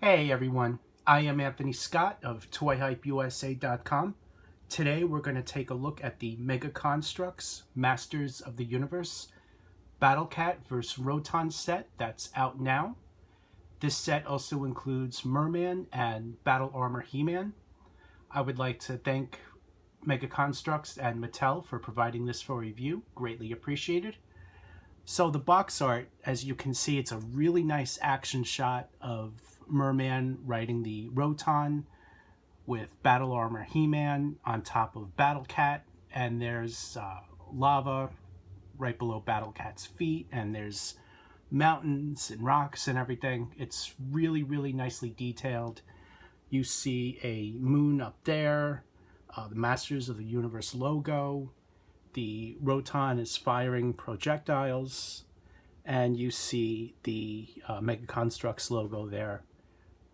Hey everyone, I am Anthony Scott of ToyHypeUSA.com. Today we're going to take a look at the Mega Construx Masters of the Universe Battle Cat vs. Roton set that's out now. This set also includes Merman and Battle Armor He-Man. I would like to thank Mega Construx and Mattel for providing this for review. Greatly appreciated. So the box art, as you can see, it's a really nice action shot of Merman riding the Roton with Battle Armor He-Man on top of Battle Cat, and there's lava right below Battle Cat's feet, and there's mountains and rocks and everything. It's really, really nicely detailed. You see a moon up there, the Masters of the Universe logo. The Roton is firing projectiles, and you see the Mega Construx logo there.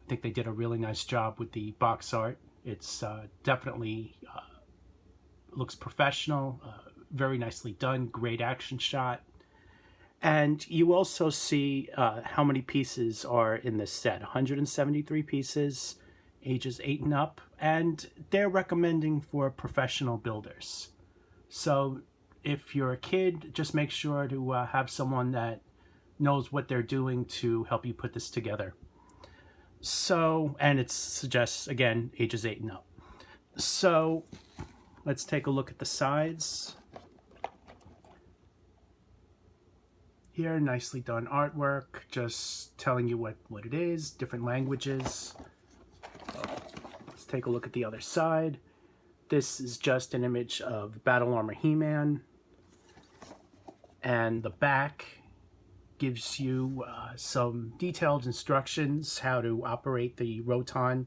I think they did a really nice job with the box art. It's definitely looks professional, very nicely done, great action shot. And you also see how many pieces are in this set. 173 pieces, ages 8 and up, and they're recommending for professional builders. So if you're a kid, just make sure to have someone that knows what they're doing to help you put this together. So, and it suggests, again, ages 8 and up. So let's take a look at the sides. Here, nicely done artwork, just telling you what it is, different languages. Let's take a look at the other side. This is just an image of Battle Armor He-Man, and the back gives you some detailed instructions how to operate the Roton.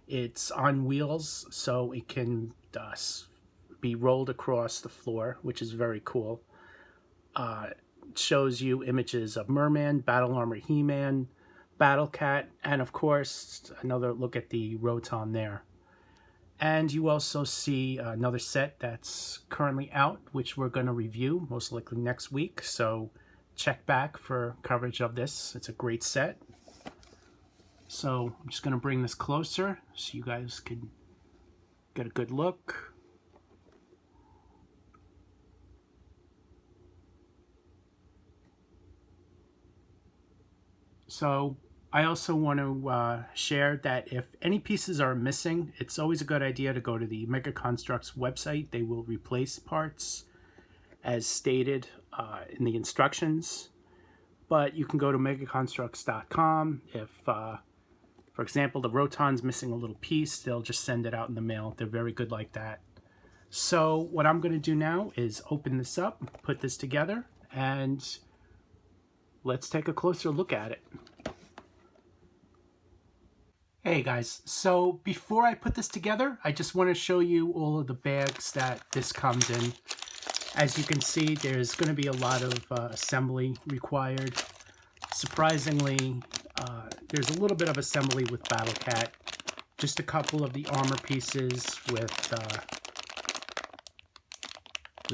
It's on wheels, so it can be rolled across the floor, which is very cool. It shows you images of Merman, Battle Armor He-Man, Battle Cat, and of course another look at the Roton there. And you also see another set that's currently out, which we're going to review most likely next week. So check back for coverage of this. It's a great set. So I'm just going to bring this closer so you guys can get a good look. So I also want to share that if any pieces are missing, it's always a good idea to go to the Mega Construx website. They will replace parts as stated in the instructions. But you can go to megaconstrux.com. If, for example, the Roton's missing a little piece, they'll just send it out in the mail. They're very good like that. So what I'm going to do now is open this up, put this together, and let's take a closer look at it. Hey guys, so before I put this together, I just want to show you all of the bags that this comes in. As you can see, there's going to be a lot of assembly required. Surprisingly, there's a little bit of assembly with Battle Cat. Just a couple of the armor pieces with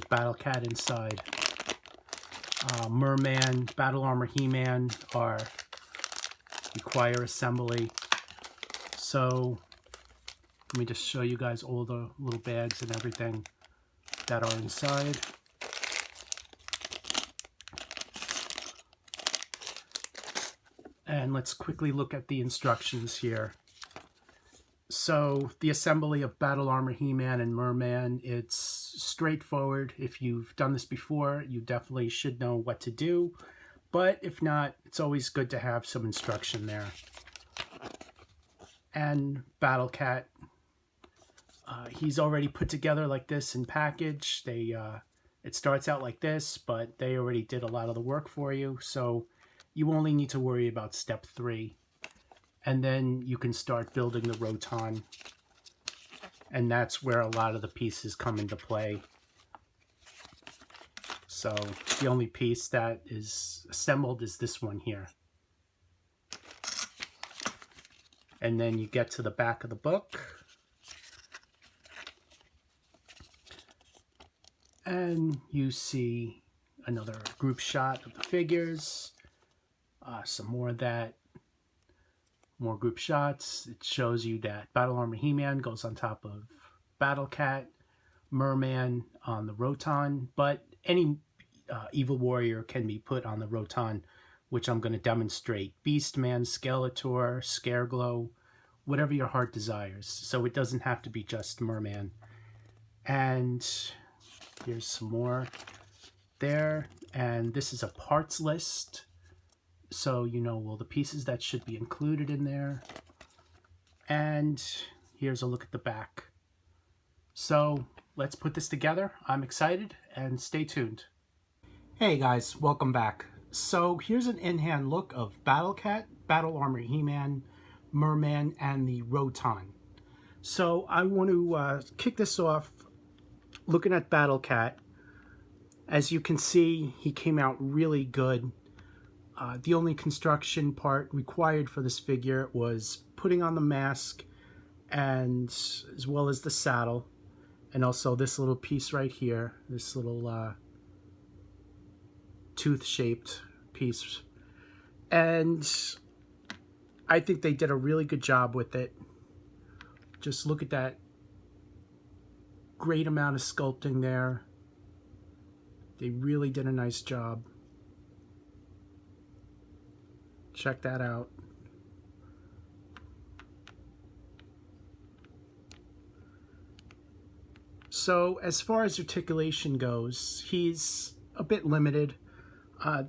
Battle Cat inside. Merman, Battle Armor He-Man require assembly. So let me just show you guys all the little bags and everything that are inside. And let's quickly look at the instructions here. So the assembly of Battle Armor He-Man and Merman, it's straightforward. If you've done this before, you definitely should know what to do. But if not, it's always good to have some instruction there. And Battle Cat, he's already put together like this in package. It starts out like this, but they already did a lot of the work for you, so you only need to worry about step 3. And then you can start building the Roton, and that's where a lot of the pieces come into play. So the only piece that is assembled is this one here. And then you get to the back of the book, and you see another group shot of the figures, some more of that More group shots. It shows you that Battle Armor He-Man goes on top of Battle Cat, Merman on the Roton, but any evil warrior can be put on the Roton, which I'm going to demonstrate. Beastman, Skeletor, Scareglow, whatever your heart desires. So it doesn't have to be just Merman. And here's some more there. And this is a parts list. So you know all the pieces that should be included in there. And here's a look at the back. So let's put this together. I'm excited, and stay tuned. Hey guys, welcome back. So here's an in-hand look of Battle Cat, Battle Armor He-Man, Merman, and the Roton. So I want to kick this off looking at Battle Cat. As you can see, he came out really good. The only construction part required for this figure was putting on the mask, and as well as the saddle, and also this little piece right here, this little tooth-shaped piece. And I think they did a really good job with it. Just look at that great amount of sculpting there. They really did a nice job. Check that out. So as far as articulation goes, he's a bit limited.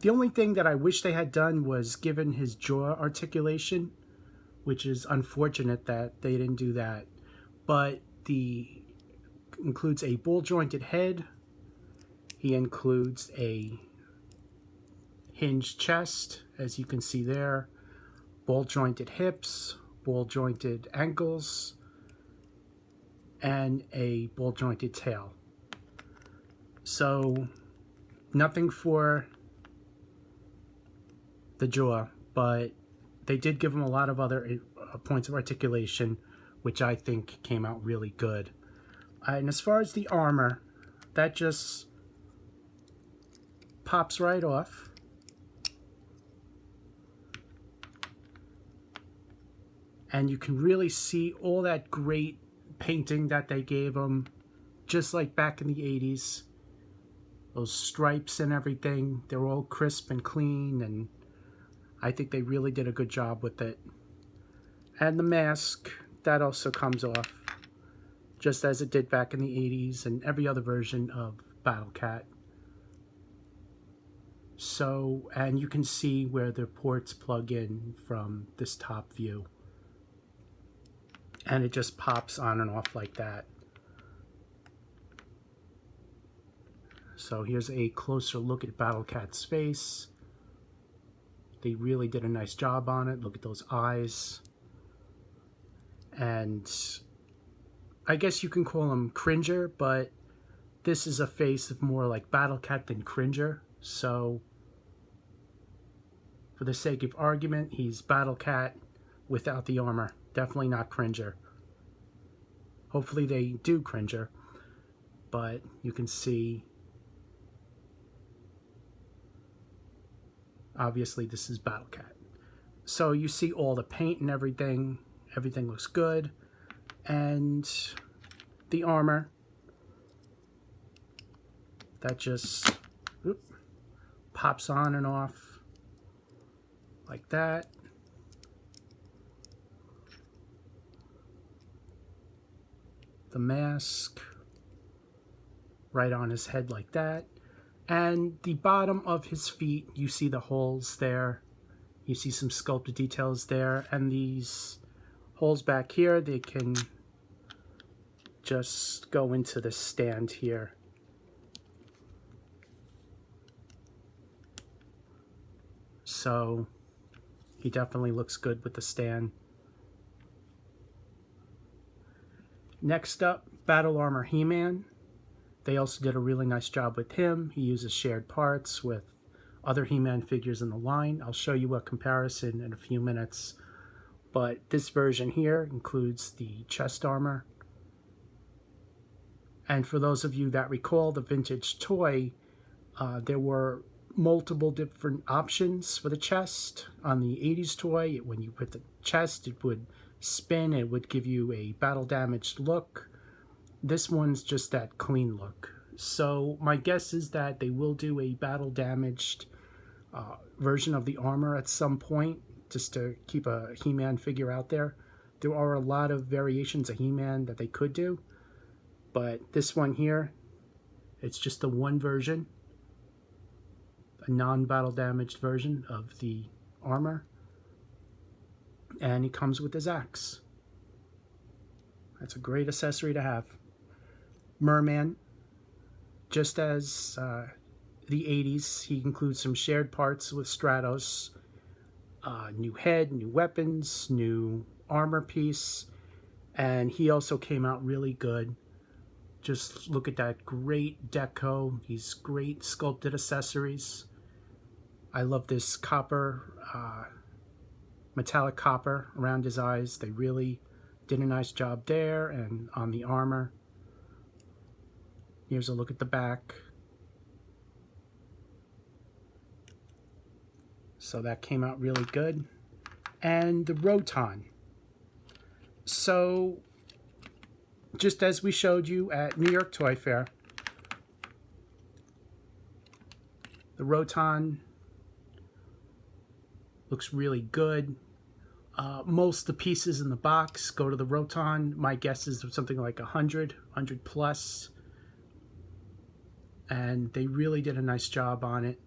The only thing that I wish they had done was given his jaw articulation, which is unfortunate that they didn't do that. But the includes a ball jointed head. He includes a hinged chest, as you can see there, ball jointed hips, ball jointed ankles, and a ball jointed tail. So nothing for the jaw, but they did give him a lot of other points of articulation, which I think came out really good. And as far as the armor, that just pops right off. And you can really see all that great painting that they gave him, just like back in the 80s. Those stripes and everything, they're all crisp and clean, and I think they really did a good job with it. And the mask, that also comes off, just as it did back in the 80s and every other version of Battle Cat. So, and you can see where the ports plug in from this top view. And it just pops on and off like that. So here's a closer look at Battle Cat's face. They really did a nice job on it. Look at those eyes. And I guess you can call him Cringer, but this is a face of more like Battle Cat than Cringer. So for the sake of argument, he's Battle Cat without the armor. Definitely not Cringer. Hopefully they do Cringer, but you can see, obviously this is Battle Cat. So you see all the paint and everything. Everything looks good. And the armor, that just pops on and off like that. The mask right on his head like that. And the bottom of his feet, you see the holes there. You see some sculpted details there. And these holes back here, they can just go into the stand here. So he definitely looks good with the stand. Next up, Battle Armor He-Man. They also did a really nice job with him. He uses shared parts with other He-Man figures in the line. I'll show you a comparison in a few minutes. But this version here includes the chest armor. And for those of you that recall the vintage toy, there were multiple different options for the chest on the 80s toy. When you put the chest, it would spin, it would give you a battle damaged look. This one's just that clean look. So my guess is that they will do a battle damaged version of the armor at some point, just to keep a He-Man figure out there. There are a lot of variations of He-Man that they could do, but this one here, it's just the one version, a non-battle damaged version of the armor, and he comes with his axe. That's a great accessory to have. Merman, just as the 80s, he includes some shared parts with Stratos. New head, new weapons, new armor piece, and he also came out really good. Just look at that great deco, these great sculpted accessories. I love this copper, metallic copper around his eyes. They really did a nice job there, and on the armor. Here's a look at the back. So that came out really good. And the Roton. So, just as we showed you at New York Toy Fair, the Roton looks really good. Most of the pieces in the box go to the Roton. My guess is something like 100 plus. And they really did a nice job on it.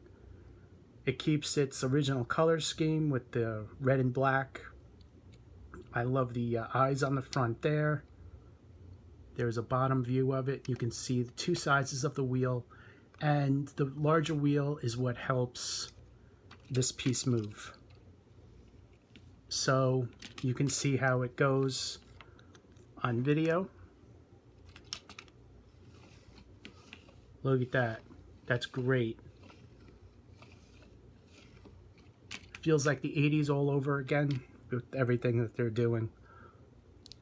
It keeps its original color scheme with the red and black. I love the eyes on the front there. There's a bottom view of it. You can see the two sizes of the wheel, and the larger wheel is what helps this piece move. So you can see how it goes on video. Look at that. That's great. Feels like the 80s all over again with everything that they're doing.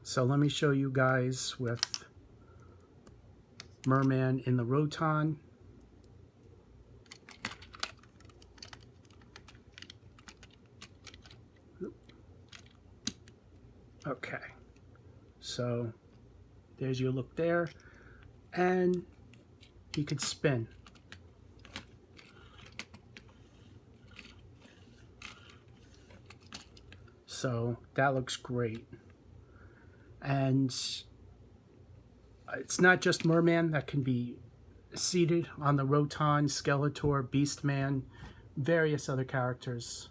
So let me show you guys with Merman in the Roton. Okay, so there's your look there, and you could spin. So that looks great. And it's not just Merman that can be seated on the Roton, Skeletor, Beastman, various other characters.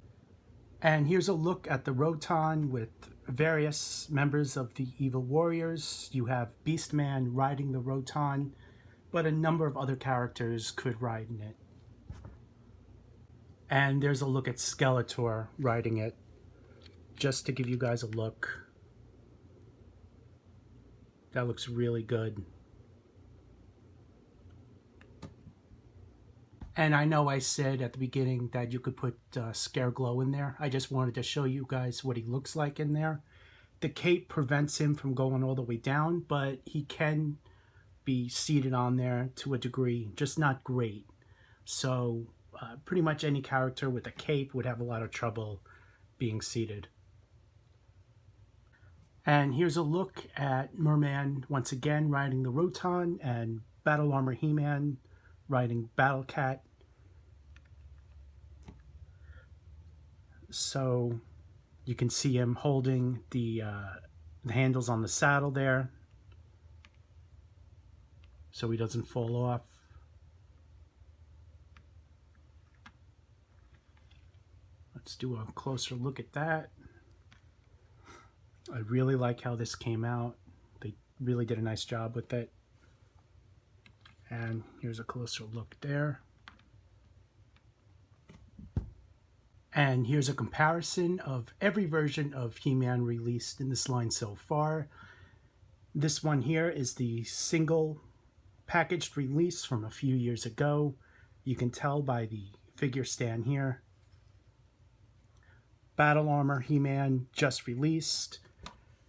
And here's a look at the Roton with various members of the Evil Warriors. You have Beastman riding the Roton, but a number of other characters could ride in it. And there's a look at Skeletor riding it, just to give you guys a look. That looks really good. And I know I said at the beginning that you could put Scareglow in there. I just wanted to show you guys what he looks like in there. The cape prevents him from going all the way down, but he can be seated on there to a degree, just not great. So pretty much any character with a cape would have a lot of trouble being seated. And here's a look at Merman once again riding the Roton, and Battle Armor He-Man riding Battle Cat. So you can see him holding the handles on the saddle there, so he doesn't fall off. Let's do a closer look at that. I really like how this came out. They really did a nice job with it. And here's a closer look there. And here's a comparison of every version of He-Man released in this line so far. This one here is the single packaged release from a few years ago. You can tell by the figure stand here. Battle Armor He-Man just released.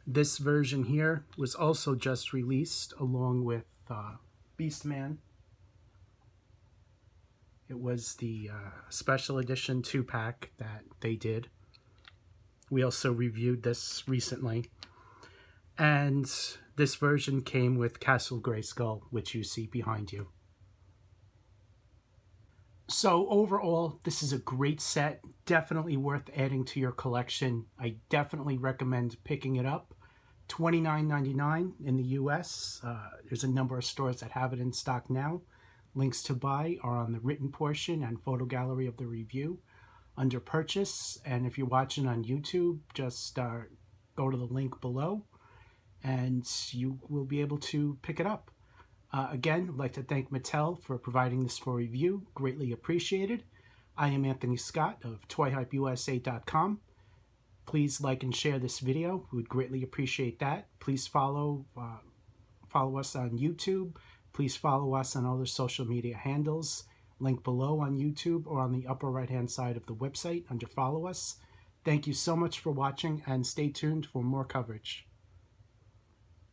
This version here was also just released along with Beastman. It was the special edition 2-pack that they did. We also reviewed this recently. And this version came with Castle Grayskull, which you see behind you. So overall, this is a great set, definitely worth adding to your collection. I definitely recommend picking it up. $29.99 in the US. There's a number of stores that have it in stock now. Links to buy are on the written portion and photo gallery of the review under purchase. And if you're watching on YouTube, just go to the link below and you will be able to pick it up. Again, I'd like to thank Mattel for providing this for review. Greatly appreciated. I am Anthony Scott of ToyHypeUSA.com. Please like and share this video. We would greatly appreciate that. Please follow us on YouTube. Please follow us on other social media handles. Link below on YouTube or on the upper right-hand side of the website under Follow Us. Thank you so much for watching and stay tuned for more coverage.